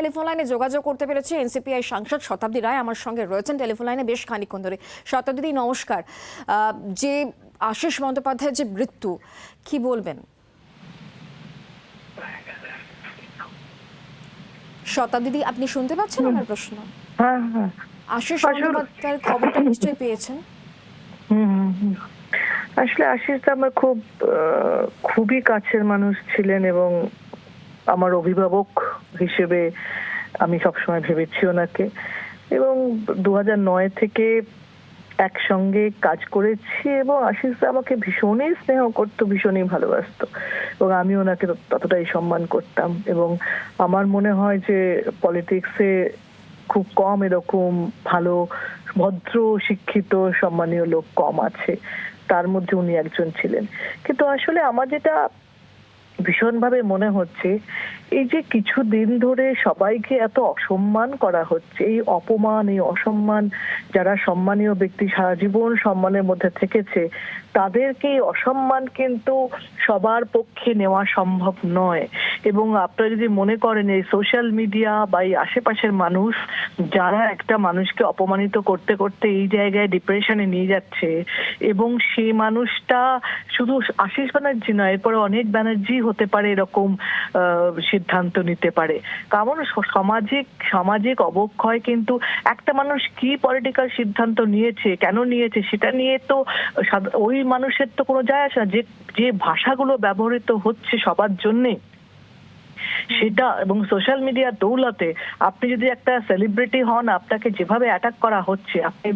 Telephone লাইনে যোগাযোগ করতে পেরেছি এনসিপিআই সাংসদ শতাব্দী রায় আমার সঙ্গে রয়েছেন টেলিফোন লাইনে বেশ খানিকক্ষণ ধরে। শতাব্দী নমস্কার। যে আশিস বন্দ্যোপাধ্যায়ের যে মৃত্যু, কি বলবেন? শতাব্দী, আপনি শুনতে পাচ্ছেন আমার প্রশ্ন? হ্যাঁ হ্যাঁ, আশিস বন্দ্যোপাধ্যায়ের খবরটা নিশ্চয়ই পেয়েছেন। আসলে আশিস আমার খুবই কাছের মানুষ ছিলেন এবং আমার অভিভাবক হিসেবে আমি সবসময় ভেবেছি ওনাকে, এবং 2009 থেকে একসঙ্গে কাজ করেছি এবং আশিস আমাকে ভীষণই স্নেহ করতো, ভীষণই ভালোবাসতো এবং আমি ওনাকে ততটাই সম্মান করতাম। এবং আমার মনে হয় যে পলিটিক্সে খুব কম এরকম ভালো, ভদ্র, শিক্ষিত, সম্মানীয় লোক কম আছে, তার মধ্যে উনি একজন ছিলেন। কিন্তু আসলে আমার যেটা ভীষণভাবে মনে হচ্ছে, এই যে কিছুদিন ধরে সবাইকে এত অসম্মান করা হচ্ছে, এই অপমান, এই অসম্মান, যারা সম্মানীয় ব্যক্তি সারা জীবন সম্মানের মধ্যে থেকেছে, তাদেরকে এই অসম্মান কিন্তু সবার পক্ষে নেওয়া সম্ভব নয়। এবং আপনারা যদি মনে করেন এই সোশ্যাল মিডিয়া বা এই আশেপাশের মানুষ যারা একটা মানুষকে অপমানিত করতে করতে এই জায়গায় ডিপ্রেশনে নিয়ে যাচ্ছে, এবং সেই মানুষটা শুধু আশিস ব্যানার্জি নয়, এরপরে অনেক ব্যানার্জি হতে পারে এরকম সিদ্ধান্ত নিতে পারে। কারণ সামাজিক অবক্ষয় কিন্তু একটা মানুষ কি পলিটিক্যাল সিদ্ধান্ত নিয়েছে, কেন নিয়েছে, সেটা নিয়ে তো ওই মানুষের তো কোনো যায় আসে না। যে ভাষাগুলো ব্যবহৃত হচ্ছে সবার জন্যে সেটা, এবং সোশ্যাল মিডিয়ার দৌলতে আপনি যদি একটা সেলিব্রিটি হন, আপনাকে যেভাবে অ্যাটাক করা হচ্ছে, আপনি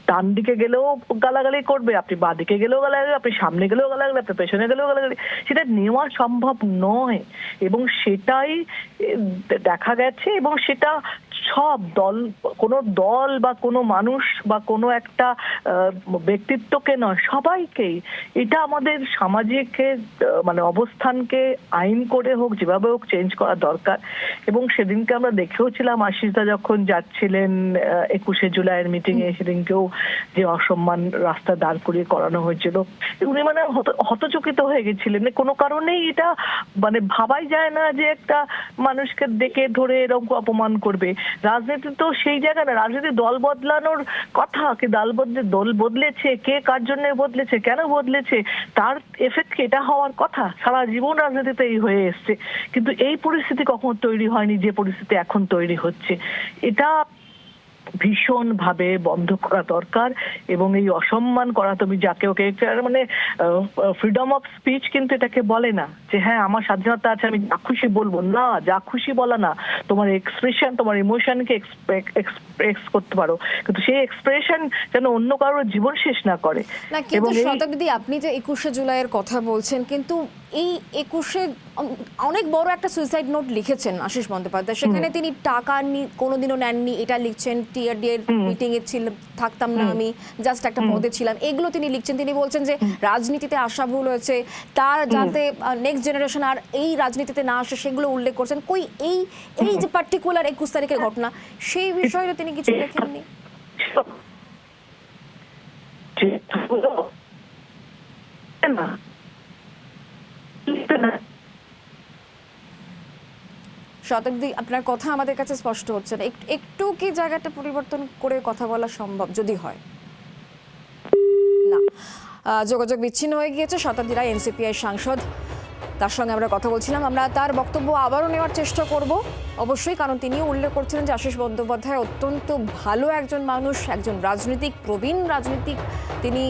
ডান দিকে গেলেও গালাগালি করবে, আপনি বাঁ দিকে গেলেও গালাগালি, আপনি সামনে গেলেও গালাগালি, আপনি পেছনে গেলেও গালাগালি, সেটা নেওয়া সম্ভব নয়। এবং সেটাই দেখা গেছে, এবং সেটা সব দল, কোনো দল বা কোনো মানুষ বা কোনো একটা ব্যক্তিত্বকে নয়, সবাইকেই এটা আমাদের সামাজিক মানে অবস্থানকে আইন করে হোক, যেভাবে হোক চেঞ্জ করা দরকার। এবং সেদিনকে আমরা দেখেওছিলাম আশিসদা যখন যাচ্ছিলেন 21শে জুলাইয়ের মিটিং এ, সেদিনকেও যে অসম্মান রাস্তা দাঁড় করিয়ে করানো হয়েছিল, উনি মানে হতচকিত হয়ে গেছিলেন। কোনো কারণেই এটা মানে ভাবাই যায় না যে একটা মানুষকে ডেকে ধরে এরকম অপমান করবে। রাজনীতি তো সেই জায়গা না, রাজনীতি দল বদলানোর কথা, কি দল বদলেছে, কে কার জন্য বদলেছে, কেন বদলেছে, তার এফেক্ট এটা হওয়ার কথা। সারা জীবন রাজনীতিতে এই হয়ে এসছে, কিন্তু এই পরিস্থিতি কখনো তৈরি হয়নি যে পরিস্থিতি এখন তৈরি হচ্ছে। এটা ভীষণ ভাবে বন্ধ করা দরকার। এবং এই অসম্মান করা, তুমি যাকে ওকে মানে ফ্রিডম অফ স্পিচ কিন্তু এটাকে বলে না যে হ্যাঁ আমার স্বাধীনতা আছে, আমি যা খুশি বলবো, না, যা খুশি বলা না, তোমার এক্সপ্রেশন, তোমার ইমোশনকে এক্সপ্রেস করতে পারো, কিন্তু সেই এক্সপ্রেশন যেন অন্য কারোর জীবন শেষ না করে। না, কিন্তু শতাব্দী, আপনি যে 21শে জুলাইয়ের কথা বলছেন, কিন্তু এই 21শে অনেক বড় একটা সুইসাইড নোট লিখেছেন আশিস বন্দ্যোপাধ্যায়, সেখানে তিনি টাকা কোনোদিনও নেননি এটা লিখছেন, টিআরডি এর মিটিং এ থাকতাম না, আমি জাস্ট একটা পদে ছিলাম, এগুলো তিনি লিখছেন। তিনি বলছেন যে রাজনীতিতে আসা ভুল হয়েছে, তার যাতে নেক্সট জেনারেশন আর এই রাজনীতিতে না আসে সেগুলো উল্লেখ করছেন। কই এই যে পার্টিকুলার 21 তারিখের ঘটনা, সেই বিষয়ে তিনি কিছু লেখেননি? শতাব্দী, আপনার কথা আমাদের কাছে স্পষ্ট হচ্ছে না, একটু কি জায়গাটা পরিবর্তন করে কথা বলা সম্ভব যদি হয়? না, যোগাযোগ বিচ্ছিন্ন হয়ে গিয়েছে। শতাব্দী রায় এনসিপিআই সাংসদ, তার সঙ্গে আমরা কথা বলছিলাম। আমরা তার বক্তব্য আবারও নেওয়ার চেষ্টা করব অবশ্যই, কারণ তিনিও উল্লেখ করছিলেন যে আশিস বন্দ্যোপাধ্যায় অত্যন্ত ভালো একজন মানুষ, একজন রাজনীতিক, প্রবীণ রাজনীতিক। তিনি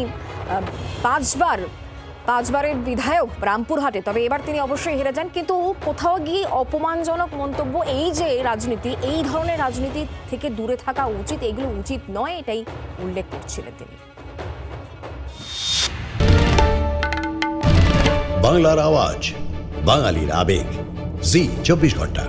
পাঁচবারের বিধায়ক রামপুরহাটে, তবে এবার তিনি অবশ্যই হেরে যান। কিন্তু কোথাও গিয়ে অপমানজনক মন্তব্য, এই যে রাজনীতি, এই ধরনের রাজনীতি থেকে দূরে থাকা উচিত, এগুলো উচিত নয়, এটাই উল্লেখ করছিলেন তিনি। বাংলার আওয়াজ, বাঙালির আবেগ, জি 24 ঘন্টা।